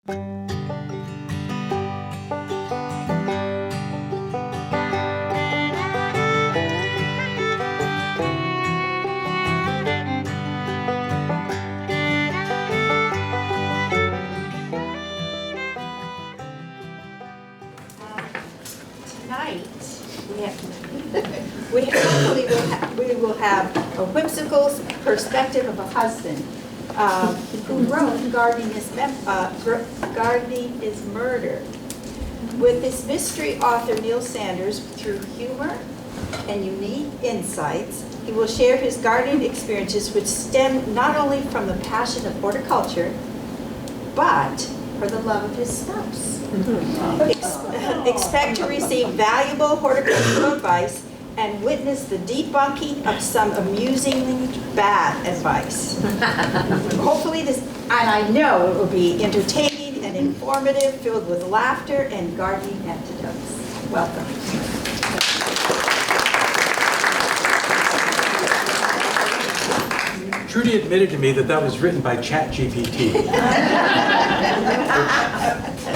We will have a whimsical perspective of a husband who wrote Gardening is Murder. With his mystery author Neal Sanders, through humor and unique insights, he will share his gardening experiences which stem not only from the passion of horticulture, but for the love of his spouse. Expect to receive valuable horticultural advice and witness the debunking of some amusingly bad advice. Hopefully this, and I know it will be entertaining and informative, filled with laughter and gardening anecdotes. Welcome. Trudy admitted to me that was written by ChatGPT.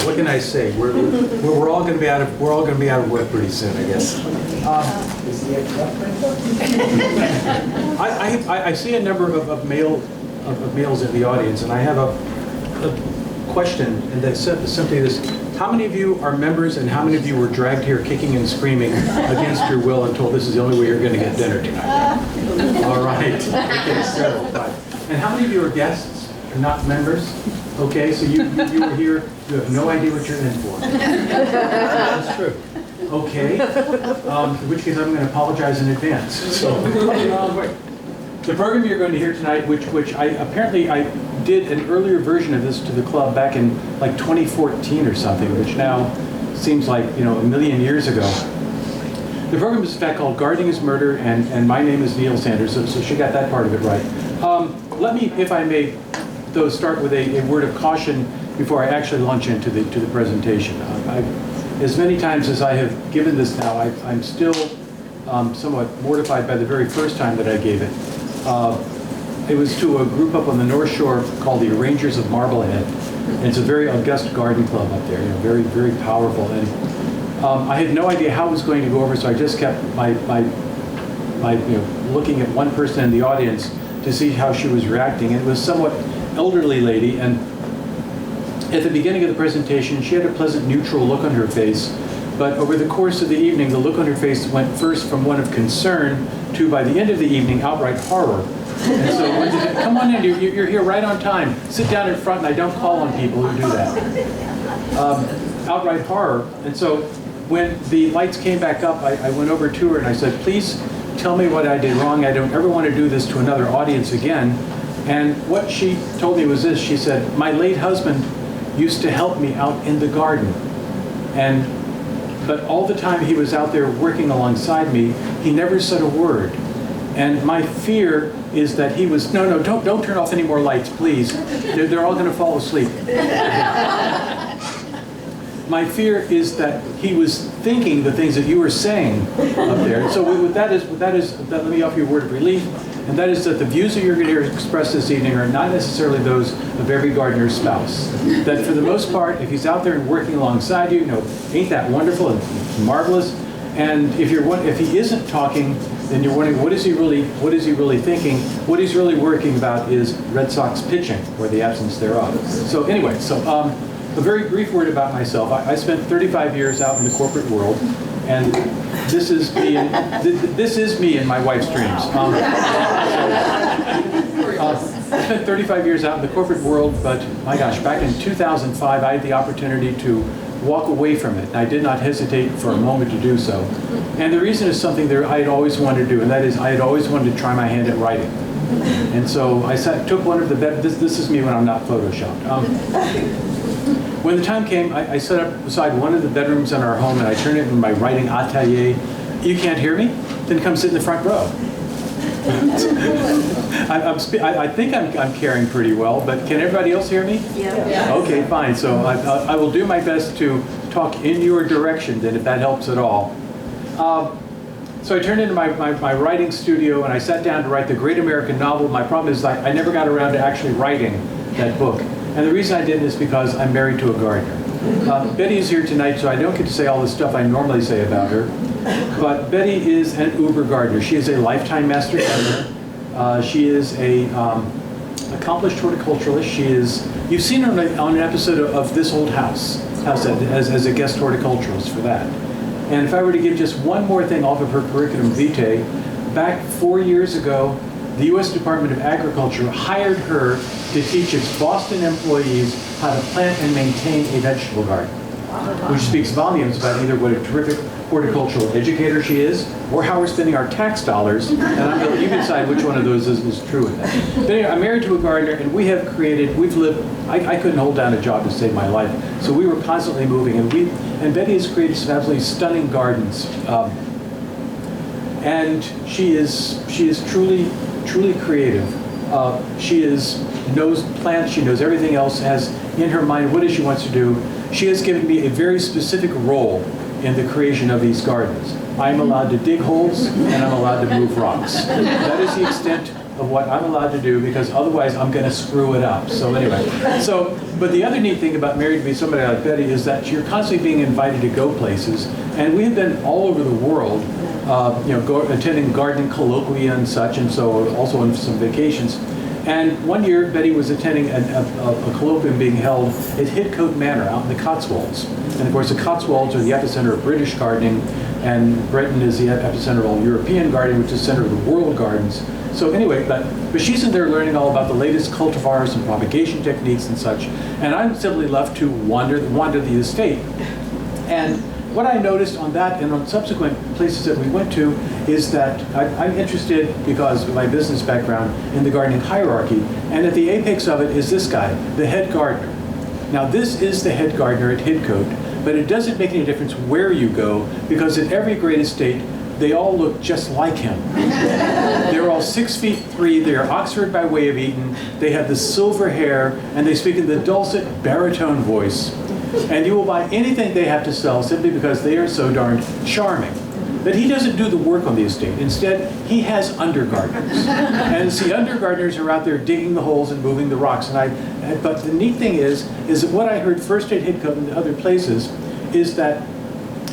What can I say? We're all going to be out of work pretty soon, I guess. I see a number of males in the audience, and I have a question, and that's simply this: how many of you are members, and how many of you were dragged here kicking and screaming against your will and told this is the only way you're going to get dinner tonight? All right. Okay, several. And how many of you are guests and not members? Okay, so you were here, you have no idea what you're in for. That's true. Okay, in which case I'm going to apologize in advance. So, the program you're going to hear tonight, which I did an earlier version of this to the club back in like 2014 or something, which now seems like, a million years ago. The program is in fact called Gardening is Murder, and my name is Neal Sanders, so she got that part of it right. Let me, if I may, though, start with a word of caution before I actually launch into the presentation. As many times as I have given this now, I'm still somewhat mortified by the very first time that I gave it. It was to a group up on the North Shore called the Rangers of Marblehead. And it's a very august garden club up there, very, very powerful. And I had no idea how it was going to go over, so I just kept my looking at one person in the audience to see how she was reacting. It was a somewhat elderly lady, and at the beginning of the presentation, she had a pleasant neutral look on her face, but over the course of the evening, the look on her face went first from one of concern to, by the end of the evening, outright horror. And so, come on in, you're here right on time. Sit down in front, and I don't call on people who do that. Outright horror. And so, when the lights came back up, I went over to her and I said, please tell me what I did wrong. I don't ever want to do this to another audience again. And what she told me was this. She said, my late husband used to help me out in the garden. But all the time he was out there working alongside me, he never said a word. And my fear is that he was, no, don't turn off any more lights, please. They're all going to fall asleep. My fear is that he was thinking the things that you were saying up there. So let me offer you a word of relief, and that is that the views that you're going to hear expressed this evening are not necessarily those of every gardener's spouse. That for the most part, if he's out there and working alongside you, ain't that wonderful and marvelous? And if he isn't talking, then you're wondering, what is he really thinking? What he's really working about is Red Sox pitching, or the absence thereof. So anyway, a very brief word about myself. I spent 35 years out in the corporate world, and this is me in my wife's dreams. I spent 35 years out in the corporate world, but my gosh, back in 2005, I had the opportunity to walk away from it. I did not hesitate for a moment to do so. And the reason is something that I had always wanted to do, and that is I had always wanted to try my hand at writing. And so I took one of the this is me when I'm not photoshopped. When the time came, I set up beside one of the bedrooms in our home, and I turned it into my writing atelier. You can't hear me? Then come sit in the front row. I think I'm carrying pretty well, but can everybody else hear me? Yeah. Okay, fine. So I will do my best to talk in your direction, then, if that helps at all. So I turned into my writing studio, and I sat down to write the great American novel. My problem is I never got around to actually writing that book. And the reason I didn't is because I'm married to a gardener. Betty is here tonight, so I don't get to say all the stuff I normally say about her. But Betty is an uber gardener. She is a lifetime master gardener. She is a accomplished horticulturalist. She is, you've seen her on an episode of This Old House as a guest horticulturalist for that. And if I were to give just one more thing off of her curriculum vitae, back 4 years ago, the U.S. Department of Agriculture hired her to teach its Boston employees how to plant and maintain a vegetable garden, which speaks volumes about either what a terrific horticultural educator she is, or how we're spending our tax dollars, and I'm going to, you can decide which one of those is true with that. But anyway, I'm married to a gardener, and we've lived, I couldn't hold down a job to save my life, so we were constantly moving, and Betty has created some absolutely stunning gardens. And she is truly creative. She knows plants, she knows everything else, has in her mind what it is she wants to do. She has given me a very specific role in the creation of these gardens. I'm allowed to dig holes and I'm allowed to move rocks. That is the extent of what I'm allowed to do, because otherwise I'm going to screw it up. So anyway, but the other neat thing about married to be somebody like Betty is that you're constantly being invited to go places, and we have been all over the world, attending gardening colloquia and such, and so also on some vacations. And one year, Betty was attending a colloquium being held at Hidcote Manor out in the Cotswolds. And of course, the Cotswolds are the epicenter of British gardening, and Britain is the epicenter of all European gardening, which is the center of the world gardens. So anyway, but she's in there learning all about the latest cultivars and propagation techniques and such. And I'm simply left to wander the estate. And what I noticed on that and on subsequent places that we went to is that I'm interested, because of my business background, in the gardening hierarchy. And at the apex of it is this guy, the head gardener. Now this is the head gardener at Hidcote, but it doesn't make any difference where you go, because at every great estate, they all look just like him. They're all 6'3", they are Oxford by way of Eton, they have the silver hair, and they speak in the dulcet baritone voice. And you will buy anything they have to sell simply because they are so darned charming. But he doesn't do the work on the estate. Instead, he has undergardeners. And the undergardeners are out there digging the holes and moving the rocks. But the neat thing is that what I heard first at Hidcote and other places is that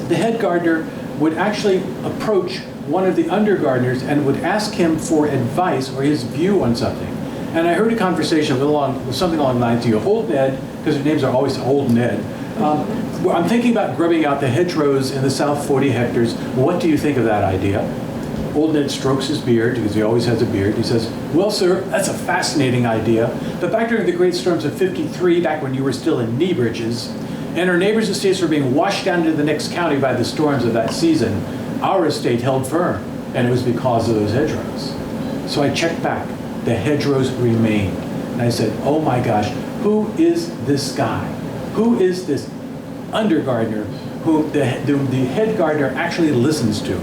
the head gardener would actually approach one of the undergardeners and would ask him for advice or his view on something. And I heard a conversation with something along the lines of, Old Ned, because their names are always Old Ned. I'm thinking about grubbing out the hedgerows in the south 40 hectares. What do you think of that idea? Old Ned strokes his beard, because he always has a beard. He says, well, sir, that's a fascinating idea. But back during the great storms of '53, back when you were still in knee breeches, and our neighbors' estates were being washed down into the next county by the storms of that season, our estate held firm, and it was because of those hedgerows. So I checked back. The hedgerows remained. And I said, oh my gosh, who is this guy? Who is this undergardener who the head gardener actually listens to?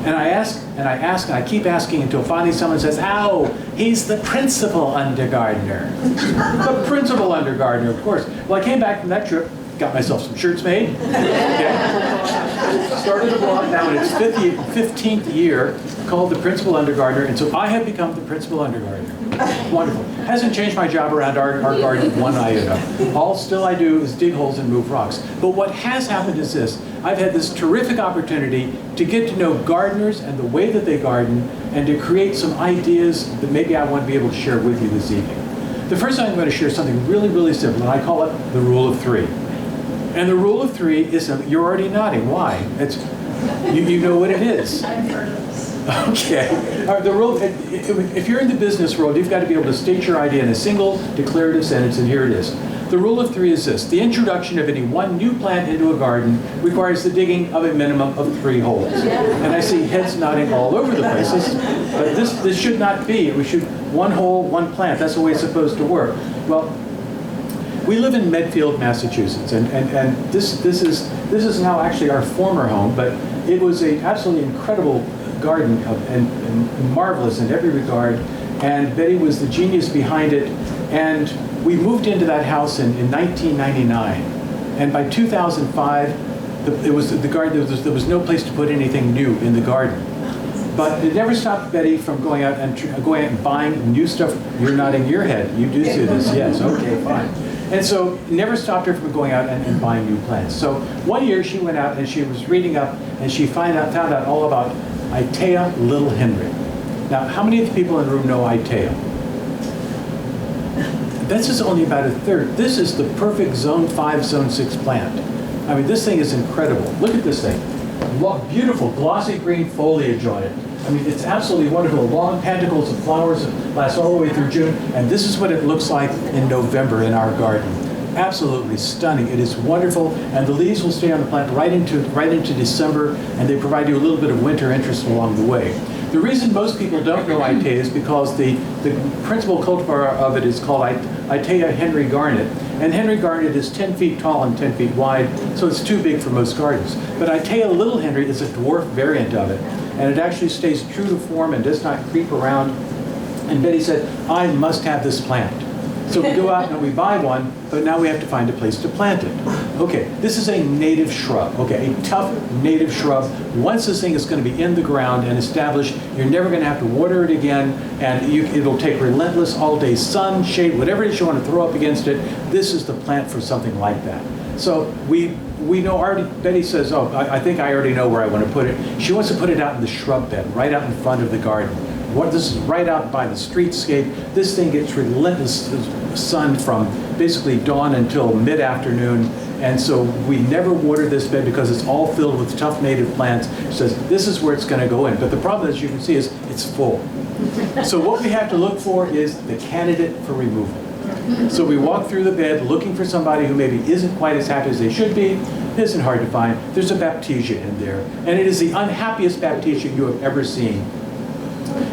And I ask, and I keep asking until finally someone says, oh, he's the principal undergardener. The principal undergardener, of course. Well, I came back from that trip, got myself some shirts made. Okay. Started a blog now in its 15th year called The Principal Undergardener, and so I have become the Principal Undergardener. Wonderful. Hasn't changed my job around our garden one iota. All still I do is dig holes and move rocks. But what has happened is this. I've had this terrific opportunity to get to know gardeners and the way that they garden, and to create some ideas that maybe I want to be able to share with you this evening. The first thing I'm going to share is something really, really simple, and I call it the rule of 3. And the rule of 3 is something, you're already nodding. Why? It's, you know what it is. I've heard of this. Okay. The rule, if you're in the business world, you've got to be able to state your idea in a single declarative sentence, and here it is. The rule of 3 is this. The introduction of any one new plant into a garden requires the digging of a minimum of 3 holes. And I see heads nodding all over the places, but this should not be. We should, 1 hole, 1 plant. That's the way it's supposed to work. Well, we live in Medfield, Massachusetts, and this is now actually our former home, but it was an absolutely incredible garden and marvelous in every regard, and Betty was the genius behind it. And we moved into that house in 1999, and by 2005, there was no place to put anything new in the garden. But it never stopped Betty from going out and buying new stuff. You're nodding your head. You do see this, yes? Okay, fine. And so it never stopped her from going out and buying new plants. So one year she went out and she was reading up and she found out all about Itea Little Henry. Now, how many of the people in the room know Itea? This is only about a third. This is the perfect zone 5, zone 6 plant. I mean, this thing is incredible. Look at this thing. Beautiful glossy green foliage on it. I mean, it's absolutely wonderful. Long tentacles of flowers that last all the way through June. And this is what it looks like in November in our garden. Absolutely stunning. It is wonderful. And the leaves will stay on the plant right into December, and they provide you a little bit of winter interest along the way. The reason most people don't know Itea is because the principal cultivar of it is called Itea Henry Garnet. And Henry Garnet is 10 feet tall and 10 feet wide, so it's too big for most gardens. But Itea Little Henry is a dwarf variant of it, and it actually stays true to form and does not creep around. And Betty said, I must have this plant. So we go out and we buy one, but now we have to find a place to plant it. Okay, this is a native shrub, okay, a tough native shrub. Once this thing is going to be in the ground and established, you're never going to have to water it again, and it'll take relentless all-day sun, shade, whatever it is you want to throw up against it. This is the plant for something like that. So we know already, Betty says, oh, I think I already know where I want to put it. She wants to put it out in the shrub bed, right out in front of the garden. This is right out by the streetscape. This thing gets relentless sun from basically dawn until mid-afternoon. And so we never water this bed because it's all filled with tough native plants. She says, this is where it's going to go in. But the problem, as you can see, is it's full. So what we have to look for is the candidate for removal. So we walk through the bed looking for somebody who maybe isn't quite as happy as they should be. It isn't hard to find. There's a baptisia in there. And it is the unhappiest baptisia you have ever seen.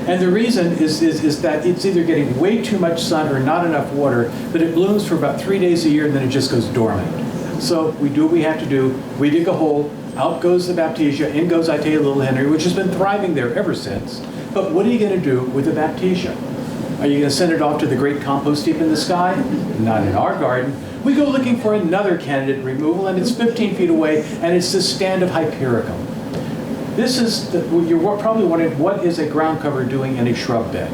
And the reason is that it's either getting way too much sun or not enough water, but it blooms for about 3 days a year and then it just goes dormant. So we do what we have to do. We dig a hole, out goes the baptisia, in goes Itea Little Henry, which has been thriving there ever since. But what are you going to do with the baptisia? Are you going to send it off to the great compost heap in the sky? Not in our garden. We go looking for another candidate removal, and it's 15 feet away, and it's the stand of hypericum. This is, you're probably wondering, what is a ground cover doing in a shrub bed?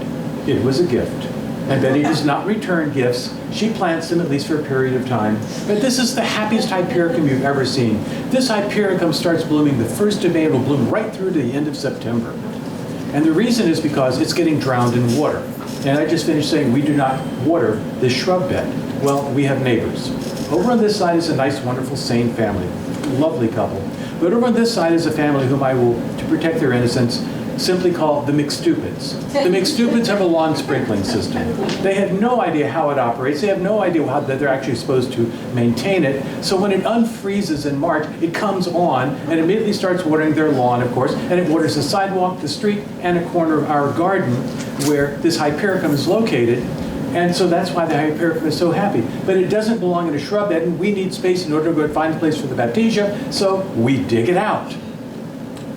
It was a gift. And Betty does not return gifts. She plants them at least for a period of time. But this is the happiest hypericum you've ever seen. This hypericum starts blooming the 1st of May and will bloom right through to the end of September. And the reason is because it's getting drowned in water. And I just finished saying we do not water this shrub bed. Well, we have neighbors. Over on this side is a nice, wonderful, sane family. Lovely couple. But over on this side is a family whom I will, to protect their innocence, simply call the McStupids. The McStupids have a lawn sprinkling system. They have no idea how it operates. They have no idea how that they're actually supposed to maintain it. So when it unfreezes in March, it comes on and immediately starts watering their lawn, of course, and it waters the sidewalk, the street, and a corner of our garden where this hypericum is located. And so that's why the hypericum is so happy. But it doesn't belong in a shrub bed, and we need space in order to go find a place for the baptisia, so we dig it out.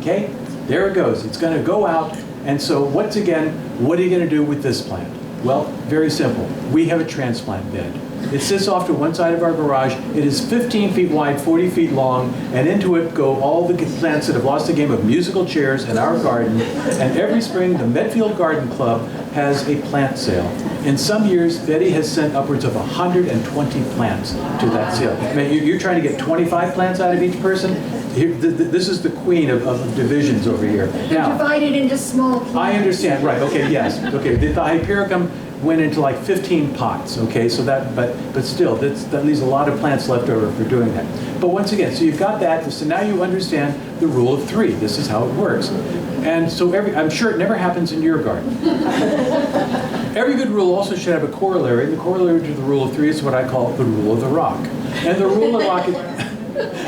Okay? There it goes. It's going to go out. And so once again, what are you going to do with this plant? Well, very simple. We have a transplant bed. It sits off to one side of our garage. It is 15 feet wide, 40 feet long, and into it go all the plants that have lost the game of musical chairs in our garden. And every spring, the Medfield Garden Club has a plant sale. In some years, Betty has sent upwards of 120 plants to that sale. I mean, you're trying to get 25 plants out of each person? Here, this is the queen of divisions over here. Now, divided into small plants. I understand, right, okay, yes. Okay, the hypericum went into like 15 pots, okay, so that, but still, that leaves a lot of plants left over for doing that. But once again, so you've got that, so now you understand the rule of 3. This is how it works. And so I'm sure it never happens in your garden. Every good rule also should have a corollary. The corollary to the rule of 3 is what I call the rule of the rock. And the rule of the rock is,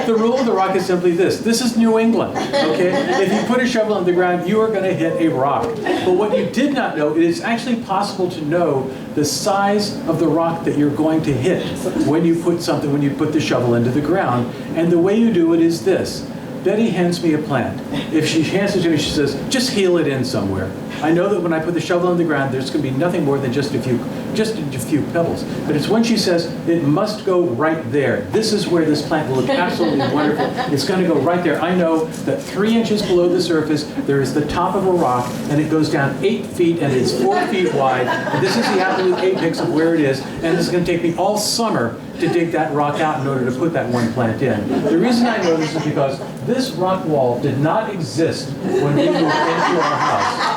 the rule of the rock is simply this. This is New England, okay? If you put a shovel on the ground, you are going to hit a rock. But what you did not know, it is actually possible to know the size of the rock that you're going to hit when you put the shovel into the ground. And the way you do it is this. Betty hands me a plant. If she hands it to me, she says, just heel it in somewhere. I know that when I put the shovel in the ground, there's going to be nothing more than just a few pebbles. But it's when she says, it must go right there. This is where this plant will look absolutely wonderful. It's going to go right there. I know that 3 inches below the surface, there is the top of a rock, and it goes down 8 feet, and it's 4 feet wide. And this is the absolute apex of where it is, and it's going to take me all summer to dig that rock out in order to put that one plant in. The reason I know this is because this rock wall did not exist when we moved into our house.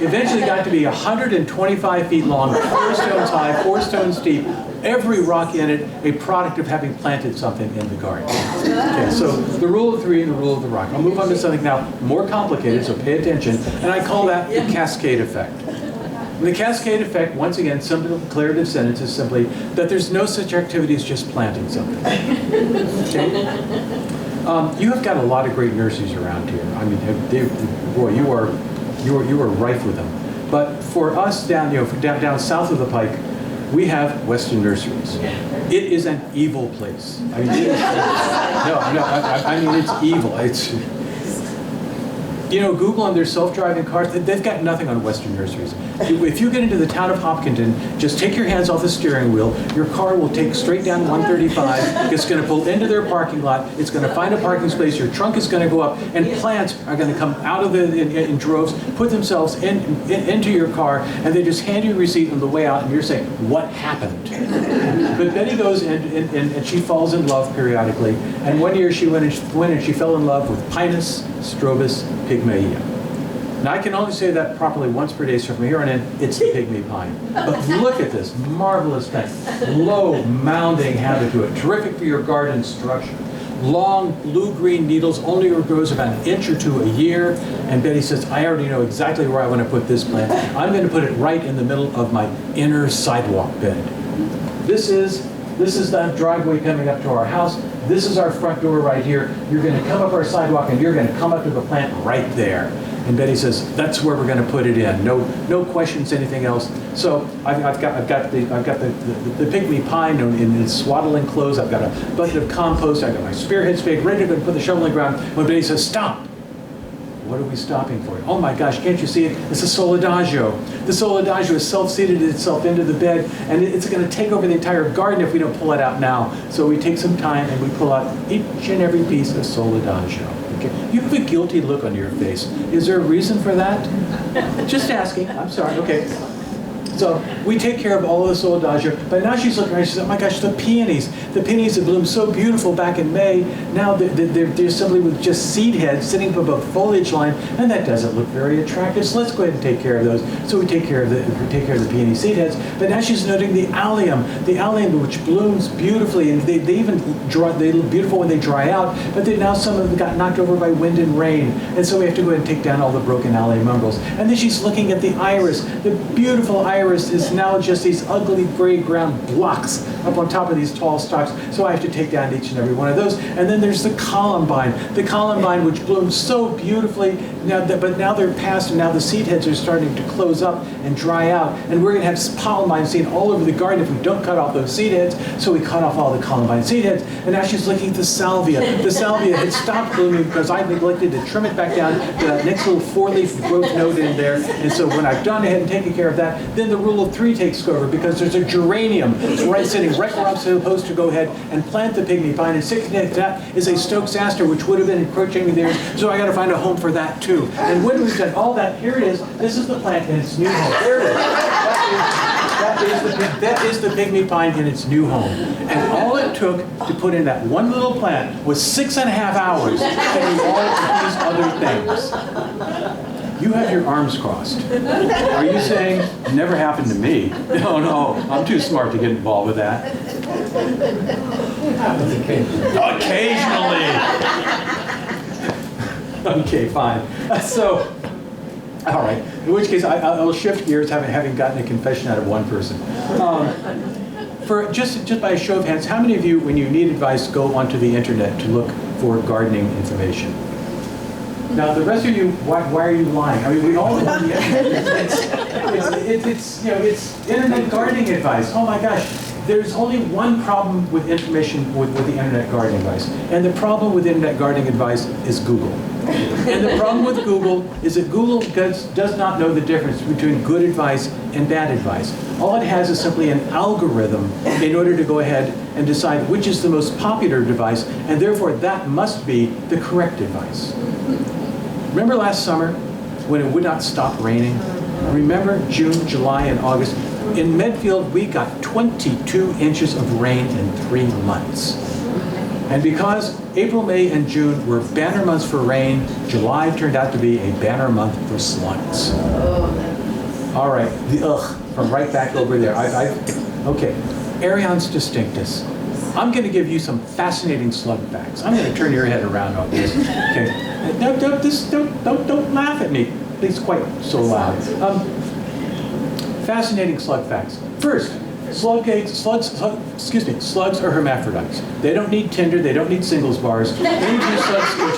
Eventually got to be 125 feet long, 4 stones high, 4 stones deep. Every rock in it, a product of having planted something in the garden. Okay, so the rule of 3 and the rule of the rock. I'll move on to something now more complicated, so pay attention. And I call that the cascade effect. And the cascade effect, once again, simple declarative sentence is simply that there's no such activity as just planting something. Okay? You have got a lot of great nurseries around here. I mean, boy, you are rife with them. But for us down, down south of the Pike, we have Western Nurseries. It is an evil place. I mean, I mean it's evil. It's. Google on their self-driving cars, they've got nothing on Western Nurseries. If you get into the town of Hopkinton, just take your hands off the steering wheel, your car will take straight down 135, it's going to pull into their parking lot, it's going to find a parking space, your trunk is going to go up, and plants are going to come out of in droves, put themselves into your car, and they just hand you a receipt on the way out, and you're saying, what happened? But Betty goes and she falls in love periodically, and one year she went and she fell in love with Pinus strobus pygmaea. Now I can only say that properly once per day, so from here on in, it's the pygmy pine. But look at this marvelous plant. Low mounding habit to it, terrific for your garden structure. Long blue-green needles, only grows about an inch or 2 a year. And Betty says, I already know exactly where I want to put this plant. I'm going to put it right in the middle of my inner sidewalk bed. This is that driveway coming up to our house. This is our front door right here. You're going to come up our sidewalk and you're going to come up to the plant right there. And Betty says, that's where we're going to put it in. No questions, anything else. So I've got the pygmy pine in its swaddling clothes. I've got a bucket of compost. I've got my spearhead spade ready to put the shovel in the ground. When Betty says, stop. What are we stopping for? Oh my gosh, can't you see it? It's a solidagio. The solidagio is self-seeded itself into the bed, and it's going to take over the entire garden if we don't pull it out now. So we take some time and we pull out each and every piece of solidagio. Okay? You have a guilty look on your face. Is there a reason for that? Just asking. I'm sorry. Okay. So we take care of all of the solidagio, but now she's looking around, she says, oh my gosh, the peonies that bloomed so beautiful back in May, now they're simply with just seed heads sitting above foliage line, and that doesn't look very attractive, so let's go ahead and take care of those. So we take care of the peony seed heads, but now she's noting the allium which blooms beautifully, and they even they look beautiful when they dry out, but now some of them got knocked over by wind and rain, and so we have to go ahead and take down all the broken allium umbels. And then she's looking at the iris, the beautiful iris is now just these ugly gray ground blocks up on top of these tall stalks, so I have to take down each and every one of those. And then there's the columbine which blooms so beautifully, but now they're past, and now the seed heads are starting to close up and dry out, and we're going to have columbine seed all over the garden if we don't cut off those seed heads, so we cut off all the columbine seed heads. And now she's looking at the salvia. The salvia had stopped blooming because I neglected to trim it back down to that next little 4-leaf growth node in there, and so when I've done ahead and taken care of that, then the rule of 3 takes over, because there's a geranium sitting right where I'm supposed to go ahead and plant the pygmy pine, and sitting next to that is a Stokes aster, which would have been encroaching me there, so I got to find a home for that too. And when we've done all that, here it is. This is the plant in its new home. There it is. That is the pygmy pine in its new home. And all it took to put in that one little plant was 6.5 hours to do all of these other things. You have your arms crossed. Are you saying, it never happened to me? No, I'm too smart to get involved with that. Happens occasionally. Okay, fine. So, all right. In which case, I'll shift gears, having gotten a confession out of one person. For just by a show of hands, how many of you, when you need advice, go onto the internet to look for gardening information? Now, the rest of you, why are you lying? I mean, we all know the internet. It's internet gardening advice. Oh my gosh. There's only one problem with information with the internet gardening advice. And the problem with internet gardening advice is Google. And the problem with Google is that Google does not know the difference between good advice and bad advice. All it has is simply an algorithm in order to go ahead and decide which is the most popular device, and therefore that must be the correct advice. Remember last summer when it would not stop raining? Remember June, July, and August? In Medfield, we got 22 inches of rain in 3 months. And because April, May, and June were banner months for rain, July turned out to be a banner month for slugs. All right, the ugh, from right back over there. Okay, Arions distinctus. I'm going to give you some fascinating slug facts. I'm going to turn your head around on this. Okay, don't laugh at me. It's quite so loud. Fascinating slug facts. First, slugs are hermaphrodites. They don't need Tinder, they don't need singles bars. Any two slugs can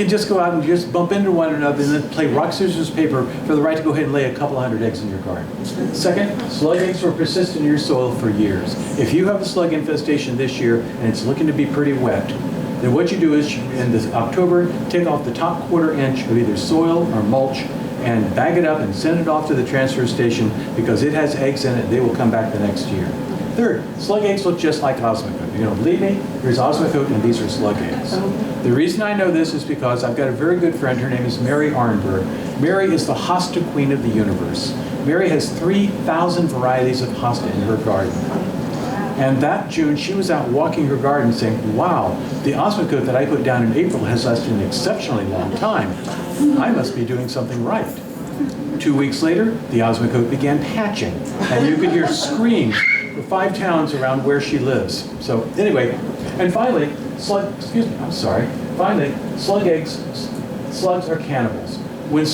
just go out and just bump into one another and then play rock, scissors, paper for the right to go ahead and lay a couple hundred eggs in your garden. Second, slug eggs will persist in your soil for years. If you have a slug infestation this year and it's looking to be pretty wet, then what you do is in this October, take off the top 1/4 inch of either soil or mulch and bag it up and send it off to the transfer station because it has eggs in it. They will come back the next year. Third, slug eggs look just like osmocote. You don't believe me? Here's osmocote and these are slug eggs. The reason I know this is because I've got a very good friend. Her name is Mary Arnberg. Mary is the hosta queen of the universe. Mary has 3,000 varieties of hosta in her garden. And that June, she was out walking her garden saying, wow, the osmocote that I put down in April has lasted an exceptionally long time. I must be doing something right. 2 weeks later, the osmocote began patching, and you could hear screams for 5 towns around where she lives. So anyway, and finally, slugs are cannibals. When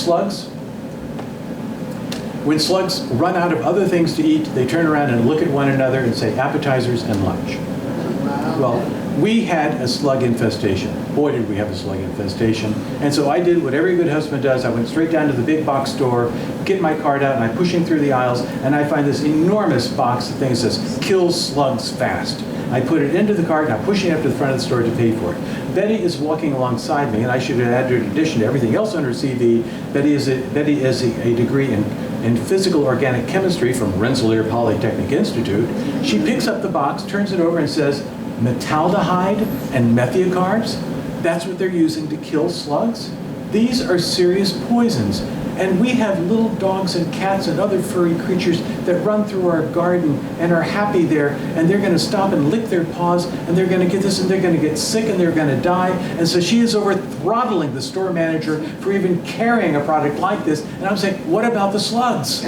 slugs run out of other things to eat, they turn around and look at one another and say appetizers and lunch. Well, we had a slug infestation. Boy, did we have a slug infestation. And so I did what every good husband does. I went straight down to the big box store, get my cart out, and I'm pushing through the aisles, and I find this enormous box of things that says, kill slugs fast. I put it into the cart, and I'm pushing it up to the front of the store to pay for it. Betty is walking alongside me, and I should have added, in addition to everything else on her CV, Betty is a degree in physical organic chemistry from Rensselaer Polytechnic Institute. She picks up the box, turns it over, and says, metaldehyde and methiocarbs? That's what they're using to kill slugs? These are serious poisons. And we have little dogs and cats and other furry creatures that run through our garden and are happy there, and they're going to stop and lick their paws, and they're going to get this, and they're going to get sick, and they're going to die. And so she is over throttling the store manager for even carrying a product like this. And I'm saying, what about the slugs?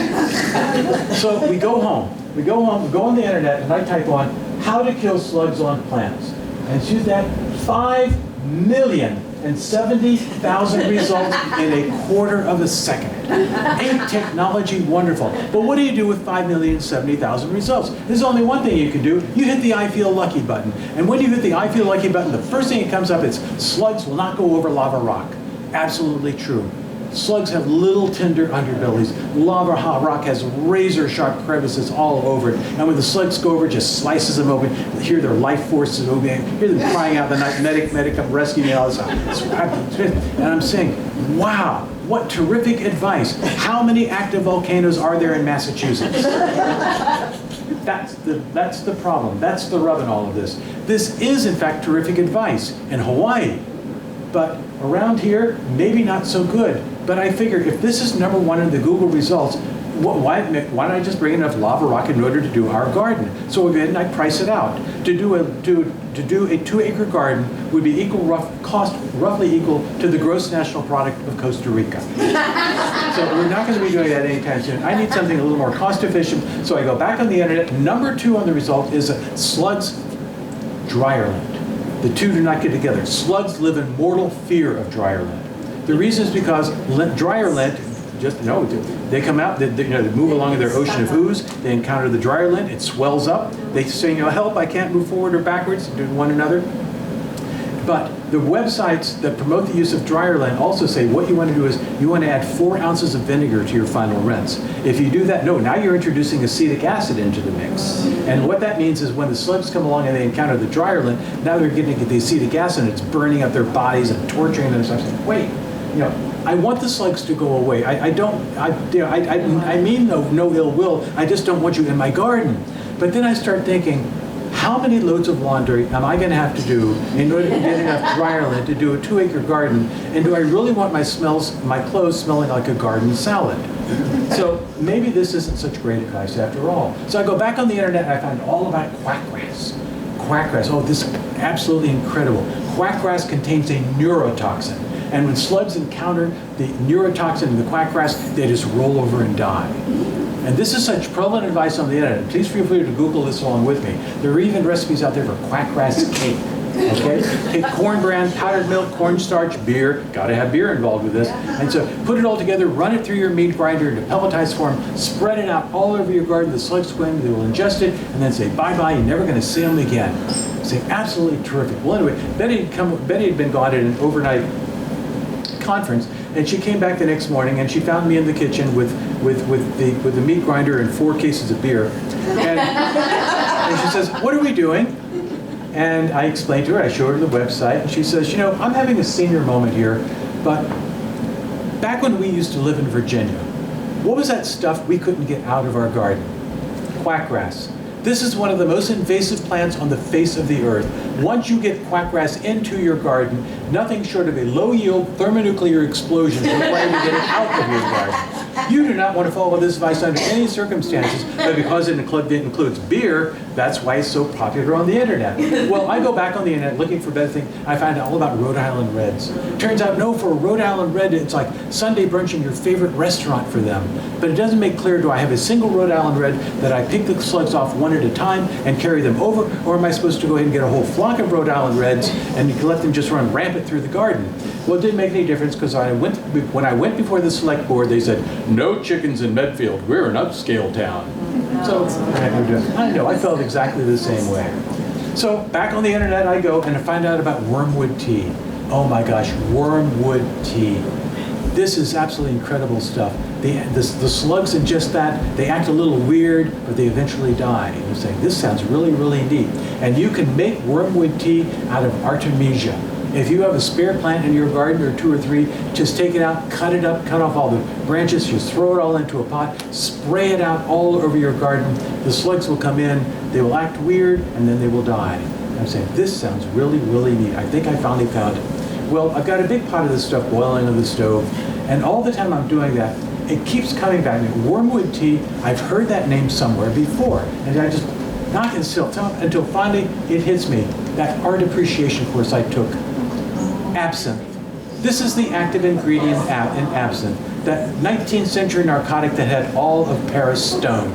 So we go home, we go on the internet, and I type on how to kill slugs on plants. And she's at 5,070,000 results in a 1/4 of a second. Ain't technology wonderful? But what do you do with 5,070,000 results? There's only one thing you can do. You hit the I feel lucky button. And when you hit the I feel lucky button, the first thing that comes up is slugs will not go over lava rock. Absolutely true. Slugs have little tender underbellies. Lava rock has razor sharp crevices all over it. And when the slugs go over, it just slices them open. You hear their life forces open. You hear them crying out the night, medic, come rescue me, all this stuff. And I'm saying, wow, what terrific advice. How many active volcanoes are there in Massachusetts? That's the problem. That's the rub in all of this. This is, in fact, terrific advice in Hawaii. But around here, maybe not so good. But I figure if this is #1 in the Google results, why don't I just bring enough lava rock in order to do our garden? So we go ahead and I price it out. To do a 2-acre garden would be roughly equal to the gross national product of Costa Rica. So we're not going to be doing that anytime soon. I need something a little more cost efficient. So I go back on the internet. #2 on the result is slugs dryer land. The two do not get together. Slugs live in mortal fear of dryer lint. The reason is because dryer lint, they come out, they move along in their ocean of ooze, they encounter the dryer lint, it swells up, they say, help, I can't move forward or backwards to one another. But the websites that promote the use of dryer land also say what you want to do is you want to add 4 ounces of vinegar to your final rinse. If you do that, no, now you're introducing acetic acid into the mix. And what that means is when the slugs come along and they encounter the dryer land, now they're getting the acetic acid and it's burning up their bodies and torturing them. So I'm saying, wait, I want the slugs to go away. I mean no ill will. I just don't want you in my garden. But then I start thinking, how many loads of laundry am I going to have to do in order to get enough dryer land to do a 2-acre garden? And do I really want my clothes smelling like a garden salad? So maybe this isn't such great advice after all. So I go back on the internet and I find all about quackgrass. Quackgrass, oh, this is absolutely incredible. Quackgrass contains a neurotoxin. And when slugs encounter the neurotoxin in the quackgrass, they just roll over and die. And this is such prevalent advice on the internet. Please feel free to Google this along with me. There are even recipes out there for quackgrass cake. Okay? Take corn bran, powdered milk, cornstarch, beer. Got to have beer involved with this. And so put it all together, run it through your meat grinder into pelletized form, spread it out all over your garden. The slugs go in, they will ingest it, and then say bye-bye. You're never going to see them again. Say absolutely terrific. Well, anyway, Betty had been gone at an overnight conference, and she came back the next morning and she found me in the kitchen with the meat grinder and 4 cases of beer. And she says, "What are we doing?" And I explained to her, I showed her the website, and she says, I'm having a senior moment here, but back when we used to live in Virginia, what was that stuff we couldn't get out of our garden? Quackgrass. This is one of the most invasive plants on the face of the earth. Once you get quackgrass into your garden, nothing short of a low-yield thermonuclear explosion is required to get it out of your garden. You do not want to follow this advice under any circumstances, but because it includes beer, that's why it's so popular on the internet. Well, I go back on the internet looking for better things. I find out all about Rhode Island Reds. Turns out, no, for a Rhode Island Red, it's like Sunday brunch in your favorite restaurant for them. But it doesn't make clear, do I have a single Rhode Island Red that I pick the slugs off one at a time and carry them over, or am I supposed to go ahead and get a whole flock of Rhode Island Reds and let them just run rampant through the garden? Well, it didn't make any difference because when I went before the select board, they said, no chickens in Medfield, we're an upscale town. So, I know, I felt exactly the same way. So, back on the internet I go and I find out about wormwood tea. Oh my gosh, wormwood tea. This is absolutely incredible stuff. The slugs ingest that, they act a little weird, but they eventually die. And you're saying, this sounds really, really neat. And you can make wormwood tea out of Artemisia. If you have a spare plant in your garden, or 2 or 3, just take it out, cut it up, cut off all the branches, just throw it all into a pot, spray it out all over your garden. The slugs will come in, they will act weird, and then they will die. I'm saying, this sounds really, really neat. I think I finally found it. Well, I've got a big pot of this stuff boiling on the stove, and all the time I'm doing that, it keeps coming back to me. Wormwood tea, I've heard that name somewhere before, and I just knock it still until finally it hits me. That art appreciation course I took. Absinthe. This is the active ingredient in absinthe, that 19th century narcotic that had all of Paris stoned.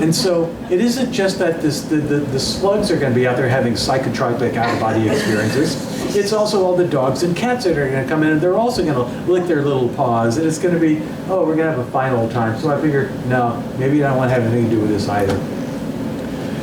And so it isn't just that the slugs are going to be out there having psychotropic out-of-body experiences. It's also all the dogs and cats that are going to come in, and they're also going to lick their little paws, and it's going to be, oh, we're going to have a fine old time. So I figured, no, maybe I don't want to have anything to do with this either.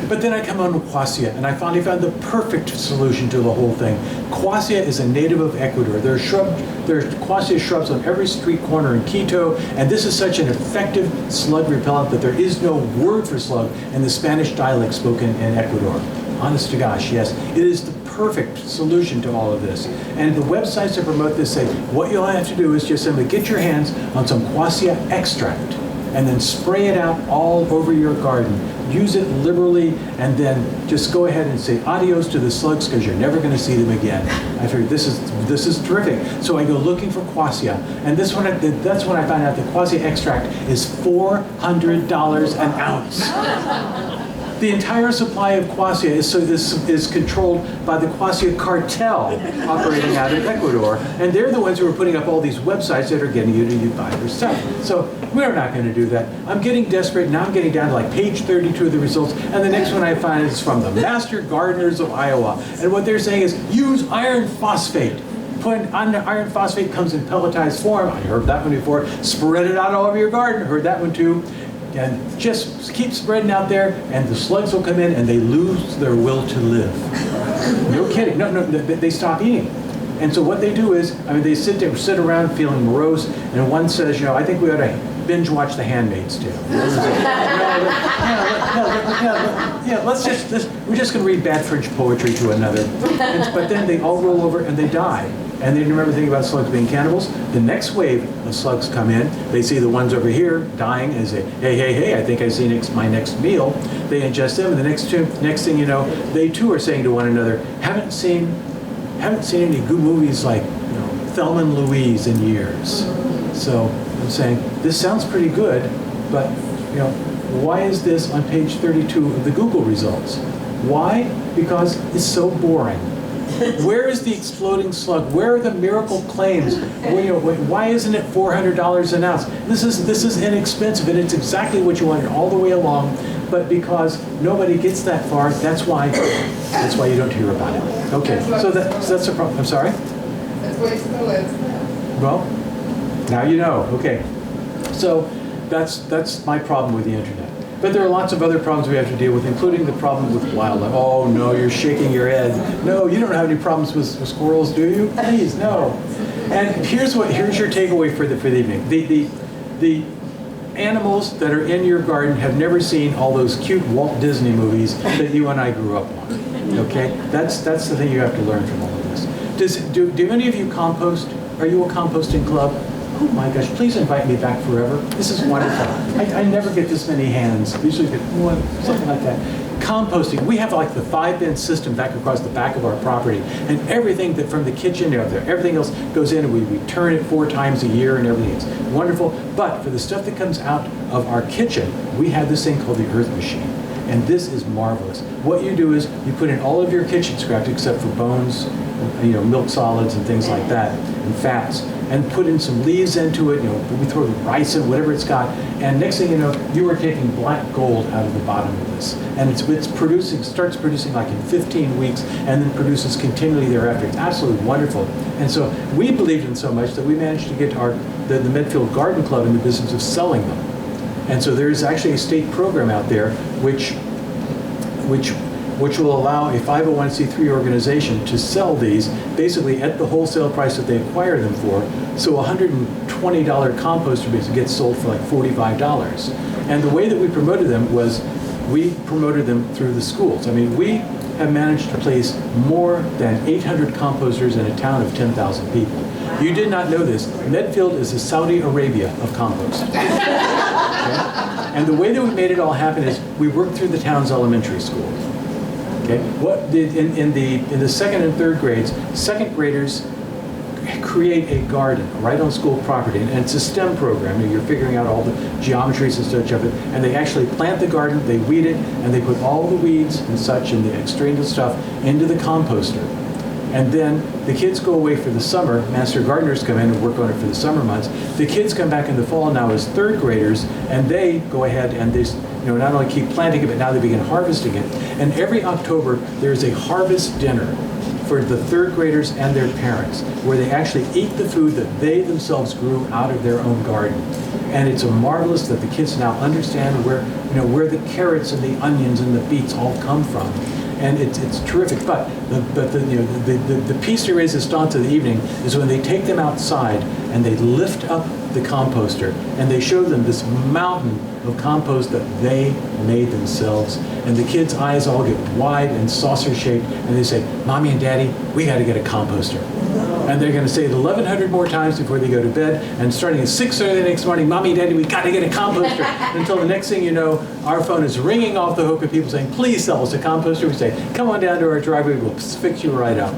But then I come on to quassia, and I finally found the perfect solution to the whole thing. Quassia is a native of Ecuador. There are quassia shrubs on every street corner in Quito, and this is such an effective slug repellent that there is no word for slug in the Spanish dialect spoken in Ecuador. Honest to gosh, yes. It is the perfect solution to all of this. And the websites that promote this say, what you'll have to do is just simply get your hands on some quassia extract, and then spray it out all over your garden. Use it liberally, and then just go ahead and say adios to the slugs because you're never going to see them again. I figured this is terrific. So I go looking for quassia, and that's when I found out that quassia extract is $400 an ounce. The entire supply of quassia is controlled by the quassia cartel operating out of Ecuador, and they're the ones who are putting up all these websites that are getting you to buy their stuff. So we're not going to do that. I'm getting desperate. Now I'm getting down to like page 32 of the results, and the next one I find is from the Master Gardeners of Iowa, and what they're saying is use iron phosphate. Iron phosphate comes in pelletized form. I heard that one before. Spread it out all over your garden. Heard that one too. and just keep spreading out there, and the slugs will come in and they lose their will to live. No kidding. No, they stop eating. And so what they do is, I mean, they sit around feeling morose, and one says, you know, I think we ought to binge watch The Handmaid's Tale. We're just going to read bad French poetry to another. But then they all roll over and they die. And they didn't remember thinking about slugs being cannibals. The next wave of slugs come in. They see the ones over here dying and say, hey, I think I see my next meal. They ingest them, and the next thing you know, they too are saying to one another, haven't seen any good movies like, you know, Thelma and Louise in years. So I'm saying, this sounds pretty good, but, you know, why is this on page 32 of the Google results? Why? Because it's so boring. Where is the exploding slug? Where are the miracle claims? Well, you know, why isn't it $400 an ounce? This is inexpensive, and it's exactly what you wanted all the way along. But because nobody gets that far, that's why you don't hear about it. Okay, so that's the problem. I'm sorry? That's what it still is. Well, now you know. Okay, so that's my problem with the internet. But there are lots of other problems we have to deal with, including the problem with wildlife. Oh no, you're shaking your head. No, you don't have any problems with squirrels, do you? Please, no. And here's your takeaway for the evening. The animals that are in your garden have never seen all those cute Walt Disney movies that you and I grew up on. Okay, that's the thing you have to learn from all of this. Do any of you compost? Are you a composting club? Oh my gosh, please invite me back forever. This is wonderful. I never get this many hands. I usually get one, something like that. Composting, we have like the 5-bin system back across the back of our property, and everything that from the kitchen out there, everything else goes in, and we return it 4 times a year and everything. It's wonderful. But for the stuff that comes out of our kitchen, we have this thing called the earth machine. And this is marvelous. What you do is you put in all of your kitchen scraps except for bones, you know, milk solids and things like that, and fats, and put in some leaves into it. You know, we throw the rice in, whatever it's got, and next thing you know, you are taking black gold out of the bottom of this, and it's starts producing like in 15 weeks, and then produces continually thereafter. It's absolutely wonderful. And so we believed in so much that we managed to get the Medfield Garden Club in the business of selling them. And so there is actually a state program out there which will allow a 501c3 organization to sell these basically at the wholesale price that they acquire them for. So a $120 composter basically gets sold for like $45. And the way that we promoted them was we promoted them through the schools. I mean, we have managed to place more than 800 composters in a town of 10,000 people. You did not know this. Medfield is the Saudi Arabia of compost. Okay? And the way that we made it all happen is we worked through the town's elementary schools. Okay, in the second and third grades, second graders create a garden right on school property, and it's a STEM program. You're figuring out all the geometries and such of it, and they actually plant the garden, they weed it, and they put all the weeds and such and the extraneous stuff into the composter. And then the kids go away for the summer. Master gardeners come in and work on it for the summer months. The kids come back in the fall now as third graders, and they go ahead and they, you know, not only keep planting it, but now they begin harvesting it. And every October, there's a harvest dinner for the third graders and their parents, where they actually eat the food that they themselves grew out of their own garden. And it's marvelous that the kids now understand where the carrots and the onions and the beets all come from. And it's terrific. But the piece de resistance of the evening is when they take them outside and they lift up the composter and they show them this mountain of compost that they made themselves. And the kids' eyes all get wide and saucer-shaped, and they say, "Mommy and Daddy, we got to get a composter." And they're going to say it 1,100 more times before they go to bed. And starting at 6:30 the next morning, "Mommy and Daddy, we got to get a composter." Until the next thing you know, our phone is ringing off the hook of people saying, "Please sell us a composter." We say, "Come on down to our driveway, we'll fix you right up."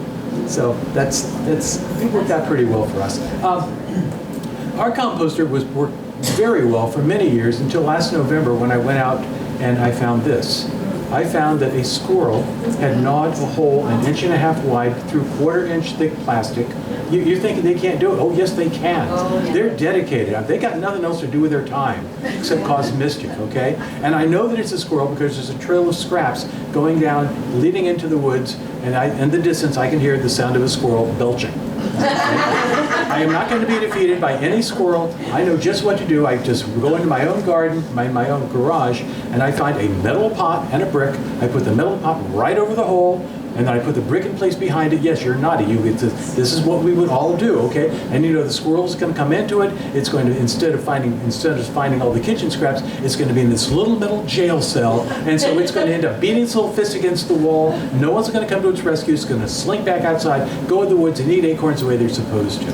So it worked out pretty well for us. Our composter worked very well for many years until last November when I went out and I found this. I found that a squirrel had gnawed a hole 1.5 inches wide through 1/4 inch thick plastic. You're thinking they can't do it. Oh, yes, they can. They're dedicated. They got nothing else to do with their time except cause mischief, okay? And I know that it's a squirrel because there's a trail of scraps going down, leading into the woods, and in the distance I can hear the sound of a squirrel belching. I am not going to be defeated by any squirrel. I know just what to do. I just go into my own garden, my own garage, and I find a metal pot and a brick. I put the metal pot right over the hole, and then I put the brick in place behind it. Yes, you're naughty. This is what we would all do, okay? And you know the squirrel's going to come into it. It's going to instead of finding all the kitchen scraps, it's going to be in this little metal jail cell, and so it's going to end up beating its little fist against the wall. No one's going to come to its rescue. It's going to slink back outside, go in the woods, and eat acorns the way they're supposed to.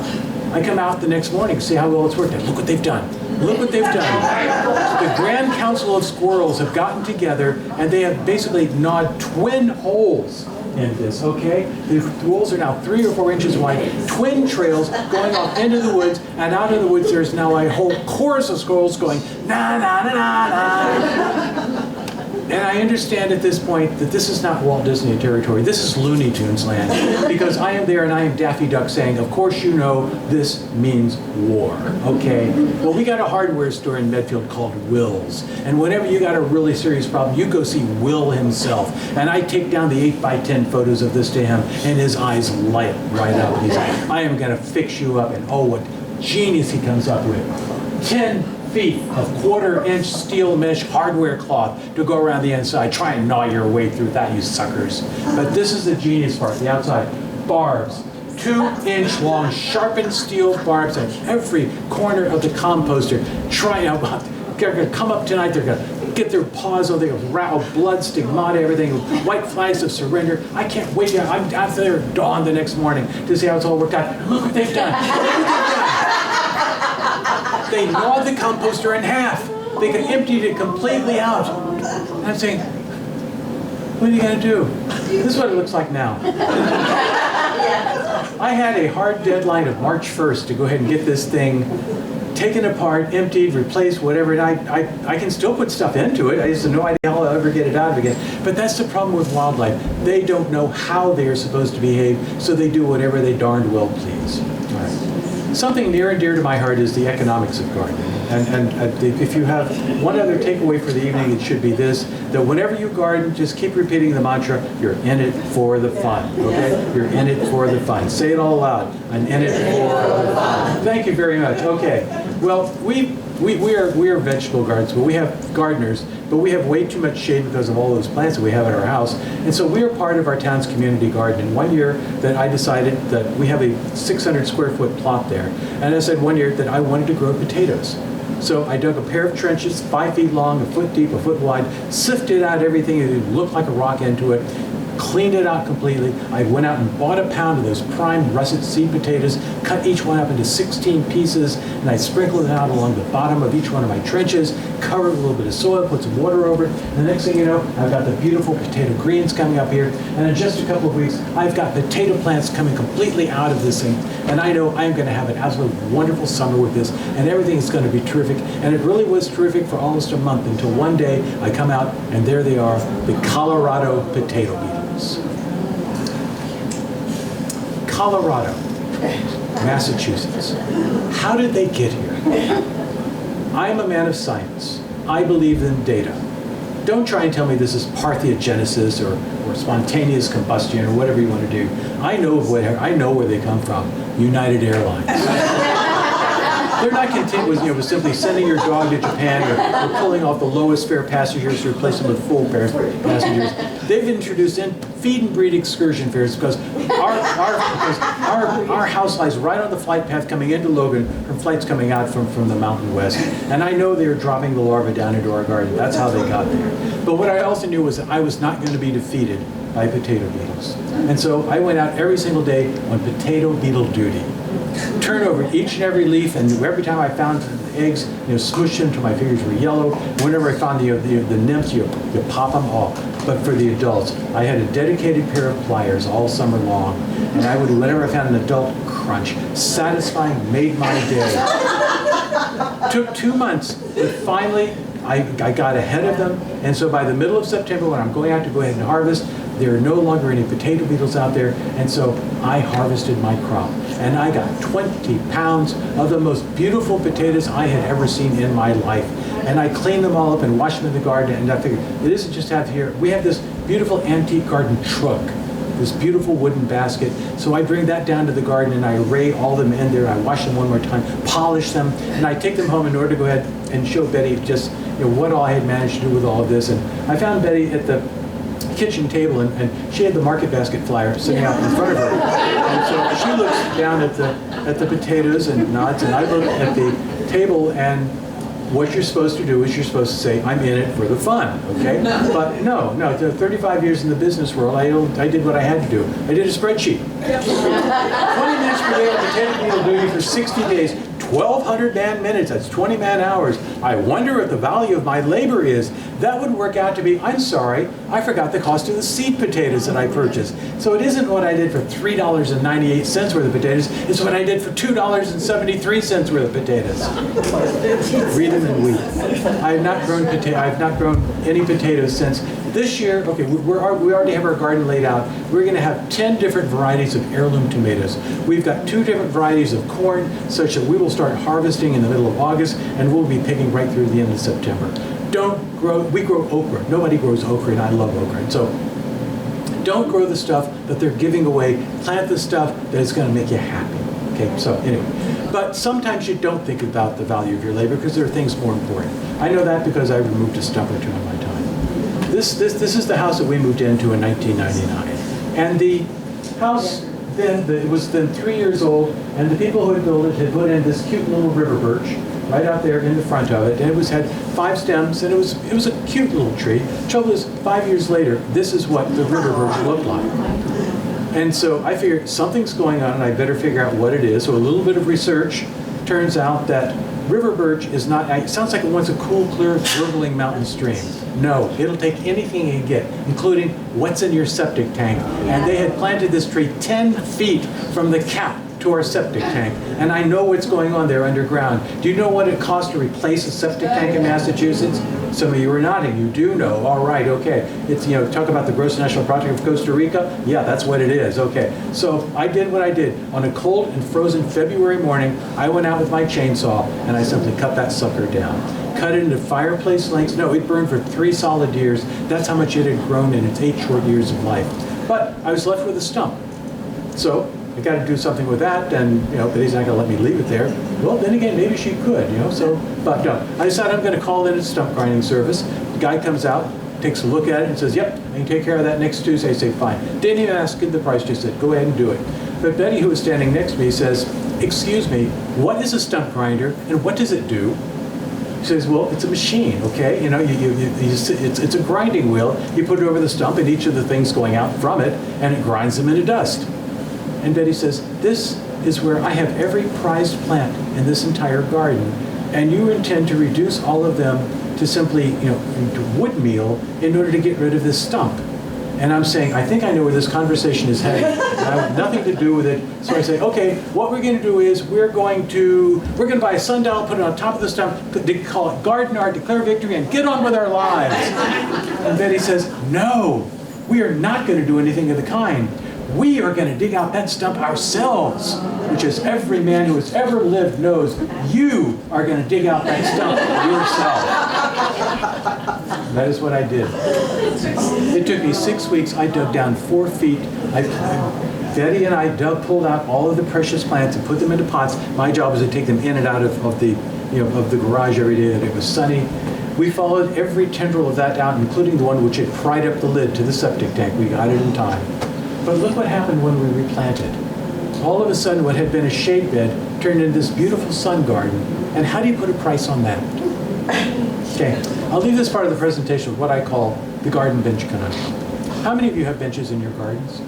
I come out the next morning, see how well it's worked. And look what they've done. Look what they've done. The Grand Council of Squirrels have gotten together, and they have basically gnawed twin holes in this, okay? The holes are now 3 or 4 inches wide, twin trails going off into the woods, and out of the woods there's now a whole chorus of squirrels going, na na na na na. And I understand at this point that this is not Walt Disney territory, this is Looney Tunes land, because I am there and I am Daffy Duck saying, of course you know this means war, okay? Well, we got a hardware store in Medfield called Will's, and whenever you got a really serious problem, you go see Will himself. And I take down the 8x10 photos of this to him, and his eyes light right up. He's like, I am gonna fix you up, and oh, what genius he comes up with. 10 feet of 1/4-inch steel mesh hardware cloth to go around the inside. Try and gnaw your way through that, you suckers. But this is the genius part, the outside. Barbs. 2-inch long sharpened steel barbs at every corner of the composter. They're going to come up tonight, they're going to get their paws on, they're going to rattle blood, stigmata, everything, white flags of surrender. I can't wait. I'm out there at dawn the next morning to see how it's all worked out. Look what they've done. Look what they've done. They gnawed the composter in half. They emptied it completely out. And I'm saying, what are you going to do? This is what it looks like now. I had a hard deadline of March 1st to go ahead and get this thing taken apart, emptied, replaced, whatever, and I can still put stuff into it. I just have no idea how I'll ever get it out of again. But that's the problem with wildlife. They don't know how they are supposed to behave, so they do whatever they darned well please. All right. Something near and dear to my heart is the economics of gardening. And if you have one other takeaway for the evening, it should be this, that whenever you garden, just keep repeating the mantra, you're in it for the fun, okay? You're in it for the fun. Say it all loud. I'm in it for the fun. Thank you very much. Okay. Well, we are vegetable gardens, but we have gardeners, but we have way too much shade because of all those plants that we have at our house. And so we are part of our town's community garden. And one year that I decided that we have a 600 square foot plot there. And I said one year that I wanted to grow potatoes. So I dug a pair of trenches, 5 feet long, 1 foot deep, 1 foot wide, sifted out everything that looked like a rock into it, cleaned it out completely. I went out and bought a pound of those prime russet seed potatoes, cut each one up into 16 pieces, and I sprinkled it out along the bottom of each one of my trenches, covered with a little bit of soil, put some water over it, and the next thing you know, I've got the beautiful potato greens coming up here, and in just a couple of weeks, I've got potato plants coming completely out of this thing, and I know I'm going to have an absolutely wonderful summer with this, and everything is going to be terrific, and it really was terrific for almost a month until one day I come out, and there they are, the Colorado potato beetles. Colorado, Massachusetts. How did they get here? I am a man of science. I believe in data. Don't try and tell me this is parthenogenesis or spontaneous combustion or whatever you want to do. I know where they come from. United Airlines. They're not content with simply sending your dog to Japan or pulling off the lowest fare passengers to replace them with full fare passengers. They've introduced in feed and breed excursion fares because our house lies right on the flight path coming into Logan from flights coming out from the Mountain West. And I know they're dropping the larvae down into our garden. That's how they got there. But what I also knew was that I was not going to be defeated by potato beetles. And so I went out every single day on potato beetle duty. Turn over each and every leaf, and every time I found eggs, smushed them until my fingers were yellow. Whenever I found the nymphs, you pop them off. But for the adults, I had a dedicated pair of pliers all summer long, and I would, whenever I found an adult, crunch. Satisfying, made my day. Took 2 months, but finally I got ahead of them, and so by the middle of September, when I'm going out to go ahead and harvest, there are no longer any potato beetles out there, and so I harvested my crop. And I got 20 pounds of the most beautiful potatoes I had ever seen in my life. And I cleaned them all up and washed them in the garden, and I figured, it isn't just out here. We have this beautiful antique garden truck this beautiful wooden basket. So I bring that down to the garden and I array all of them in there. I wash them one more time, polish them, and I take them home in order to go ahead and show Betty just what all I had managed to do with all of this. And I found Betty at the kitchen table, and she had the market basket flyer sitting out in front of her. And so she looks down at the potatoes and nods, and I look at the table, and what you're supposed to do is you're supposed to say, I'm in it for the fun, okay? But no, 35 years in the business world, I did what I had to do. I did a spreadsheet. 20 minutes per day on potato meal duty for 60 days, 1,200 man minutes, that's 20 man hours. I wonder what the value of my labor is. That would work out to be, I'm sorry, I forgot the cost of the seed potatoes that I purchased. So it isn't what I did for $3.98 worth of potatoes, it's what I did for $2.73 worth of potatoes. Read them and weep. I have not grown any potatoes since this year. Okay, we already have our garden laid out. We're going to have 10 different varieties of heirloom tomatoes. We've got 2 different varieties of corn, such that we will start harvesting in the middle of August, and we'll be picking right through the end of September. We grow okra. Nobody grows okra, and I love okra. And so don't grow the stuff that they're giving away. Plant the stuff that is going to make you happy. Okay, so anyway. But sometimes you don't think about the value of your labor because there are things more important. I know that because I removed a stump or two in my time. This is the house that we moved into in 1999. And the house then, it was then 3 years old, and the people who had built it had put in this cute little river birch right out there in the front of it, and it had 5 stems, and it was a cute little tree. Trouble is, 5 years later, this is what the river birch looked like. And so I figured something's going on, and I better figure out what it is. So a little bit of research turns out that river birch is not, it sounds like it wants a cool, clear, gurgling mountain stream. No, it'll take anything it can get, including what's in your septic tank. And they had planted this tree 10 feet from the cap to our septic tank. And I know what's going on there underground. Do you know what it costs to replace a septic tank in Massachusetts? Some of you are nodding. You do know. All right, okay. It's, talk about the gross national product of Costa Rica. Yeah, that's what it is. Okay. So I did what I did. On a cold and frozen February morning, I went out with my chainsaw and I simply cut that sucker down. Cut it into fireplace lengths. No, it burned for 3 solid years. That's how much it had grown in its 8 short years of life. But I was left with a stump. So I got to do something with that, and Betty's not going to let me leave it there. Well, then again, maybe she could, but no. I decided I'm going to call in a stump grinding service. The guy comes out, takes a look at it, and says, yep, I can take care of that next Tuesday. I say, fine. Didn't even ask him the price, just said, go ahead and do it. But Betty, who was standing next to me, says, excuse me, what is a stump grinder, and what does it do? She says, well, it's a machine, okay? It's a grinding wheel. You put it over the stump, and each of the things going out from it, and it grinds them into dust. And Betty says, this is where I have every prized plant in this entire garden, and you intend to reduce all of them to simply, to wood meal in order to get rid of this stump. And I'm saying, I think I know where this conversation is heading. I have nothing to do with it. So I say, okay, what we're going to do is we're going to buy a sundial, put it on top of the stump, call it Garden Art, declare victory, and get on with our lives. And Betty says, no, we are not going to do anything of the kind. We are going to dig out that stump ourselves, which is every man who has ever lived knows you are going to dig out that stump yourself. That is what I did. It took me 6 weeks. I dug down 4 feet. Betty and I pulled out all of the precious plants and put them into pots. My job was to take them in and out of the garage every day that it was sunny. We followed every tendril of that out, including the one which had pried up the lid to the septic tank. We got it in time. But look what happened when we replanted. All of a sudden, what had been a shade bed turned into this beautiful sun garden. And how do you put a price on that? Okay, I'll leave this part of the presentation with what I call the garden bench conundrum. How many of you have benches in your gardens?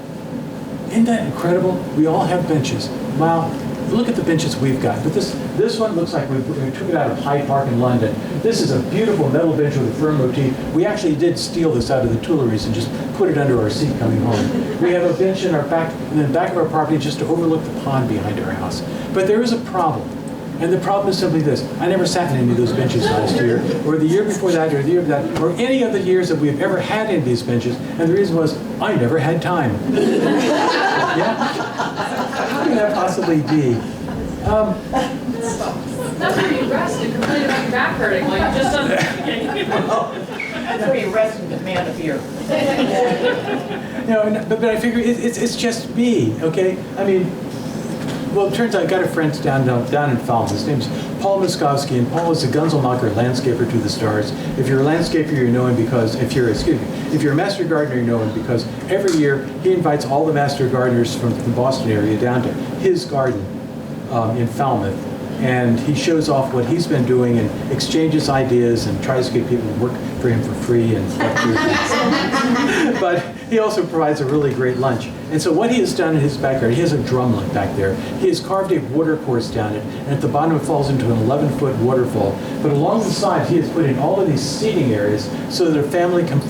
Isn't that incredible? We all have benches. Wow, look at the benches we've got. But this one looks like we took it out of Hyde Park in London. This is a beautiful metal bench with a fir motif. We actually did steal this out of the Tuileries and just put it under our seat coming home. We have a bench in the back of our property just to overlook the pond behind our house. But there is a problem. And the problem is simply this. I never sat in any of those benches last year, or the year before that, or the year before that, or any of the years that we've ever had any of these benches. And the reason was, I never had time. Yeah? How can that possibly be? That's where you rest and complain about your back hurting, like you just done at the beginning. That's where you rest and demand a beer. But I figure it's just me, okay? I mean, well, it turns out I got a friend down in Falmouth. His name's Paul Muskowski, and Paul is a Gunzelmacher landscaper to the stars. If you're a landscaper, you know him because, if you're a master gardener, you know him because every year he invites all the master gardeners from the Boston area down to his garden in Falmouth. And he shows off what he's been doing and exchanges ideas and tries to get people to work for him for free and lectures. But he also provides a really great lunch. And so what he has done in his backyard, he has a drumlet back there. He has carved a water course down it, and at the bottom it falls into an 11-foot waterfall. But along the side, he has put in all of these seating areas so that a family can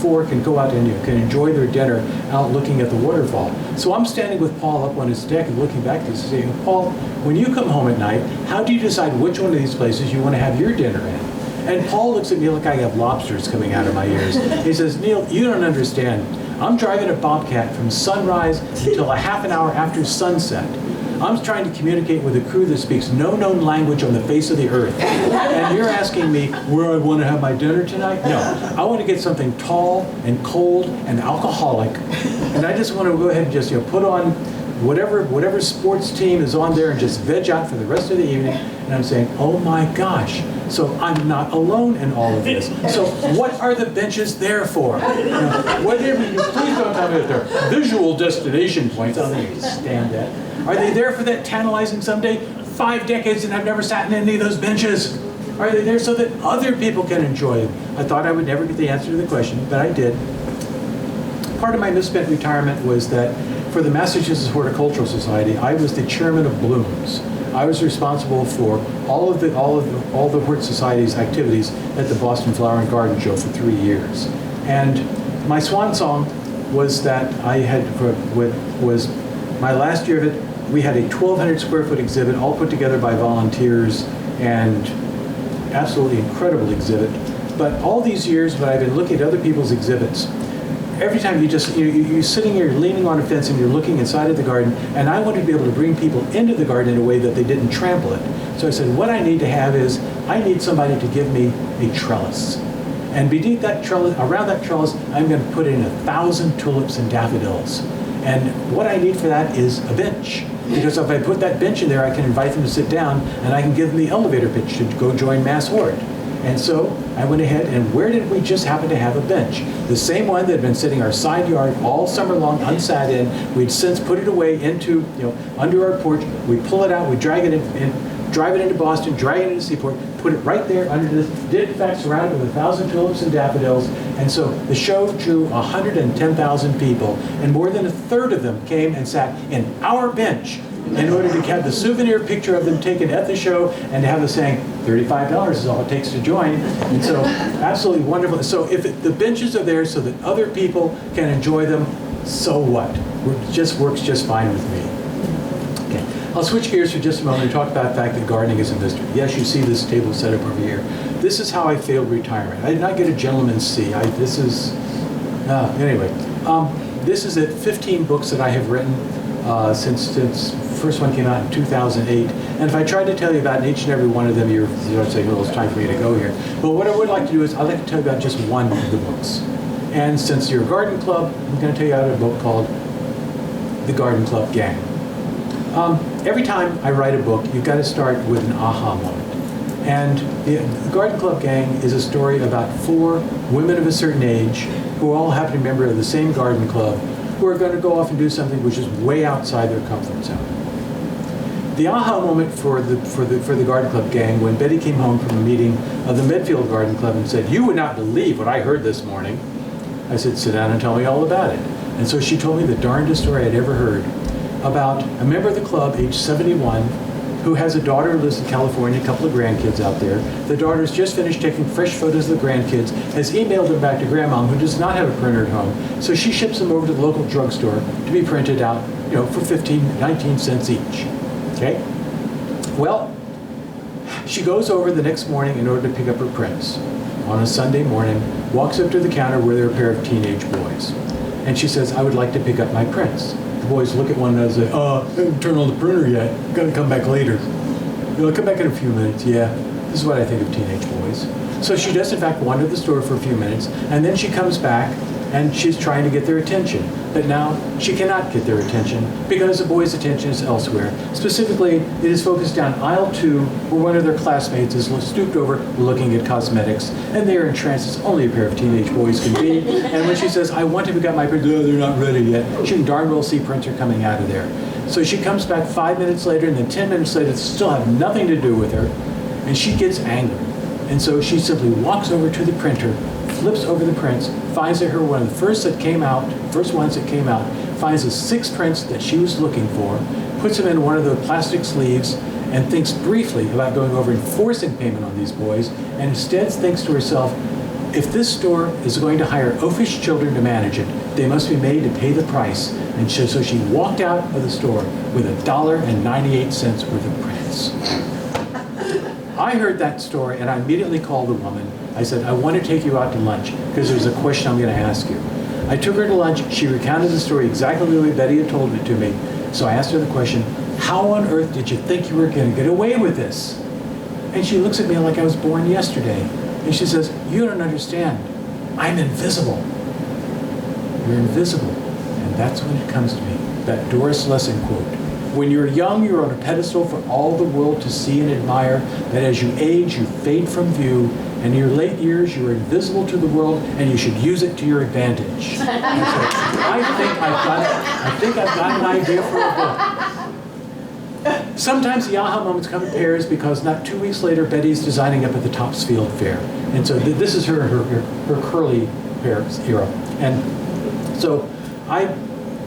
go out and can enjoy their dinner out looking at the waterfall. So I'm standing with Paul up on his deck and looking back and saying, Paul, when you come home at night, how do you decide which one of these places you want to have your dinner in? And Paul looks at me like I have lobsters coming out of my ears. He says, Neal, you don't understand. I'm driving a Bobcat from sunrise until a half an hour after sunset. I'm trying to communicate with a crew that speaks no known language on the face of the earth. And you're asking me where I want to have my dinner tonight? No, I want to get something tall and cold and alcoholic. And I just want to go ahead and just put on whatever sports team is on there and just veg out for the rest of the evening. And I'm saying, oh my gosh, so I'm not alone in all of this. So what are the benches there for? Whatever you please don't tell me that they're visual destination points. I don't think you can stand that. Are they there for that tantalizing someday? 5 decades and I've never sat in any of those benches. Are they there so that other people can enjoy it? I thought I would never get the answer to the question, but I did. Part of my misspent retirement was that for the Massachusetts Horticultural Society, I was the chairman of Blooms. I was responsible for all the Hort Society's activities at the Boston Flower and Garden Show for 3 years. And my swan song was that was my last year of it. We had a 1,200 square foot exhibit, all put together by volunteers, and absolutely incredible exhibit. But all these years, when I've been looking at other people's exhibits, every time you're sitting here leaning on a fence and you're looking inside of the garden, and I wanted to be able to bring people into the garden in a way that they didn't trample it. So I said, what I need to have is, I need somebody to give me a trellis. And beneath that trellis, around that trellis, I'm going to put in 1,000 tulips and daffodils. And what I need for that is a bench. Because if I put that bench in there, I can invite them to sit down, and I can give them the elevator pitch to go join Mass Hort. And so I went ahead, and where did we just happen to have a bench? The same one that had been sitting our side yard all summer long, unsat in. We'd since put it away into, under our porch. We pull it out, we drag it in, drive it into Boston, drag it into Seaport, put it right there under this, did in fact surround it with 1,000 tulips and daffodils. And so the show drew 110,000 people, and more than a third of them came and sat in our bench in order to have the souvenir picture of them taken at the show and to have us saying, $35 is all it takes to join. And so, absolutely wonderful. So if the benches are there so that other people can enjoy them, so what? It just works just fine with me. Okay. I'll switch gears for just a moment and talk about the fact that gardening is a mystery. Yes, you see this table set up over here. This is how I failed retirement. I did not get a gentleman's C. This is it 15 books that I have written since first one came out in 2008, and if I tried to tell you about each and every one of them, you're saying, well, it's time for me to go here. But what I would like to do is I'd like to tell you about just one of the books. And since you're a garden club, I'm going to tell you about a book called The Garden Club Gang. Every time I write a book, you've got to start with an aha moment. And the Garden Club Gang is a story about 4 women of a certain age who all happen to be members of the same garden club, who are going to go off and do something which is way outside their comfort zone. The aha moment for the Garden Club Gang, when Betty came home from a meeting of the Medfield Garden Club and said, "You would not believe what I heard this morning." I said, "Sit down and tell me all about it." And so she told me the darndest story I'd ever heard about a member of the club, age 71, who has a daughter who lives in California, a couple of grandkids out there. The daughter's just finished taking fresh photos of the grandkids, has emailed them back to Grandma, who does not have a printer at home. So she ships them over to the local drugstore to be printed out, for 15, 19 cents each. Okay? Well, she goes over the next morning in order to pick up her prints. On a Sunday morning, walks up to the counter where there are a pair of teenage boys. And she says, "I would like to pick up my prints." The boys look at one another and say, I haven't turned on the printer yet. Got to come back later. I'll come back in a few minutes. Yeah, this is what I think of teenage boys. So she does, in fact, wander the store for a few minutes, and then she comes back, and she's trying to get their attention. But now she cannot get their attention because the boys' attention is elsewhere. Specifically, it is focused down aisle 2, where one of their classmates is stooped over looking at cosmetics, and they are entranced as only a pair of teenage boys can be. And when she says, I want to pick up my printer, oh, they're not ready yet, she can darn well see printer coming out of there. So she comes back 5 minutes later, and then 10 minutes later, still have nothing to do with her, and she gets angry. And so she simply walks over to the printer, flips over the prints, finds that her one of the first ones that came out, finds the 6 prints that she was looking for, puts them in one of the plastic sleeves, and thinks briefly about going over and forcing payment on these boys, and instead thinks to herself, if this store is going to hire oafish children to manage it, they must be made to pay the price. And so she walked out of the store with $1.98 worth of prints. I heard that story, and I immediately called the woman. I said, I want to take you out to lunch because there's a question I'm going to ask you. I took her to lunch. She recounted the story exactly the way Betty had told it to me. So I asked her the question, how on earth did you think you were going to get away with this? And she looks at me like I was born yesterday. And she says, you don't understand. I'm invisible. You're invisible. And that's when it comes to me, that Doris Lessing quote. When you're young, you're on a pedestal for all the world to see and admire, that as you age, you fade from view, and in your late years, you're invisible to the world, and you should use it to your advantage. So I think I've got an idea for a book. Sometimes the aha moments come in pairs because not 2 weeks later, Betty's designing up at the Topsfield Fair. And so this is her curly hair era. And so I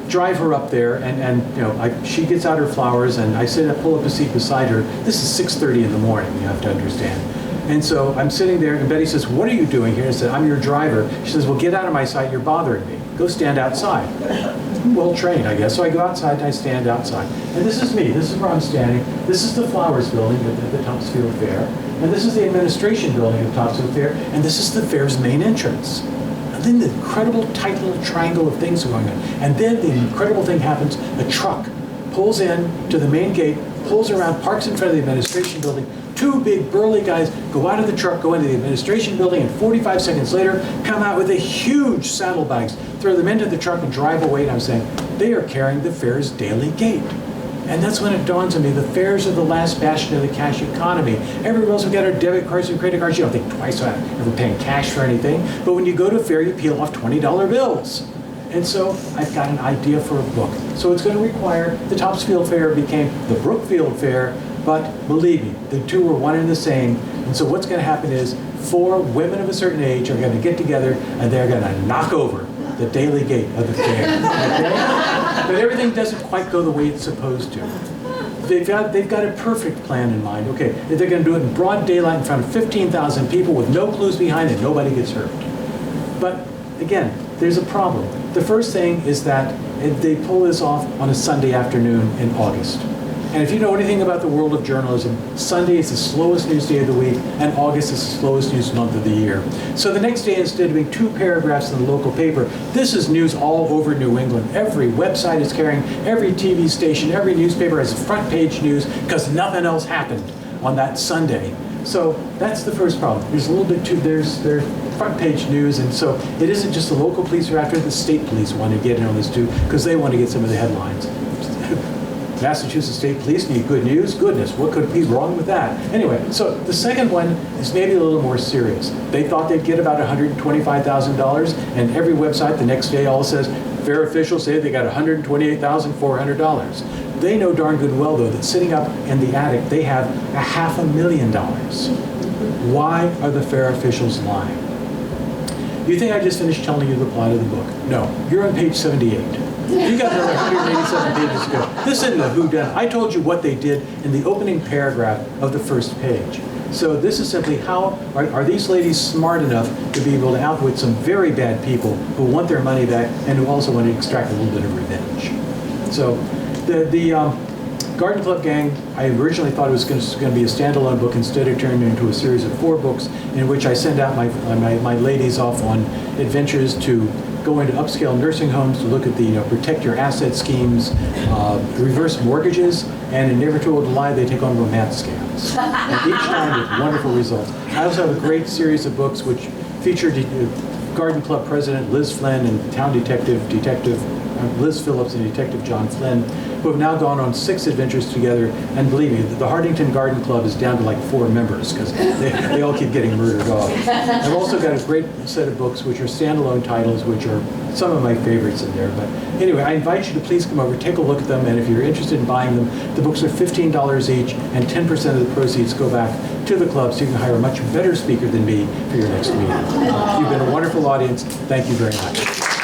drive her up there, and you know, she gets out her flowers, and I pull up a seat beside her. This is 6:30 in the morning, you have to understand. And so I'm sitting there, and Betty says, what are you doing here? I said, I'm your driver. She says, well, get out of my sight, you're bothering me. Go stand outside. Well trained, I guess. So I go outside, and I stand outside. And this is me, this is where I'm standing. This is the Flowers Building at the Topsfield Fair. And this is the Administration Building at the Topsfield Fair. And this is the fair's main entrance. And then the incredible tight little triangle of things going on. And then the incredible thing happens, a truck pulls in to the main gate, pulls around, parks in front of the Administration Building. 2 big burly guys go out of the truck, go into the Administration Building, and 45 seconds later come out with a huge saddlebags, throw them into the truck and drive away. And I'm saying, they are carrying the fair's daily gate. And that's when it dawns on me, the fairs are the last bastion of the cash economy. Everybody else will get our debit cards and credit cards. You don't think twice about ever paying cash for anything. But when you go to a fair, you peel off $20 bills. And so I've got an idea for a book. So it's going to require, the Topsfield Fair became the Brookfield Fair, but believe me, the two were one and the same. And so what's going to happen is 4 women of a certain age are going to get together, and they're going to knock over the daily gate of the fair. Okay? But everything doesn't quite go the way it's supposed to. They've got a perfect plan in mind. Okay, they're going to do it in broad daylight in front of 15,000 people with no clues behind it, nobody gets hurt. But again, there's a problem. The first thing is that they pull this off on a Sunday afternoon in August. And if you know anything about the world of journalism, Sunday is the slowest news day of the week, and August is the slowest news month of the year. So the next day, instead of being 2 paragraphs in the local paper, this is news all over New England. Every website is carrying, every TV station, every newspaper has front page news because nothing else happened on that Sunday. So that's the first problem. There's a little bit too, there's front page news, and so it isn't just the local police are after it, the state police want to get in on this too, because they want to get some of the headlines. Massachusetts State Police need good news. Goodness, what could be wrong with that? Anyway, so the second one is maybe a little more serious. They thought they'd get about $125,000, and every website the next day all says, fair officials say they got $128,400. They know darn good well, though, that sitting up in the attic, they have $500,000. Why are the fair officials lying? You think I just finished telling you the plot of the book? No, you're on page 78. You got another 187 pages to go. This isn't a whodunit. I told you what they did in the opening paragraph of the first page. So this is simply how are these ladies smart enough to be able to outwit some very bad people who want their money back and who also want to extract a little bit of revenge. So the Garden Club Gang, I originally thought it was going to be a standalone book. Instead, it turned into a series of 4 books in which I send out my ladies off on adventures to go into upscale nursing homes to look at the protect your asset schemes, reverse mortgages, and in Never Told a Lie, they take on romance scams. And each time with wonderful results. I also have a great series of books which featured Garden Club President Liz Flynn and Town Detective Liz Phillips and Detective John Flynn, who have now gone on 6 adventures together. And believe me, the Hardington Garden Club is down to like 4 members because they all keep getting murdered off. I've also got a great set of books which are standalone titles, which are some of my favorites in there. But anyway, I invite you to please come over, take a look at them, and if you're interested in buying them, the books are $15 each, and 10% of the proceeds go back to the club so you can hire a much better speaker than me for your next meeting. You've been a wonderful audience. Thank you very much.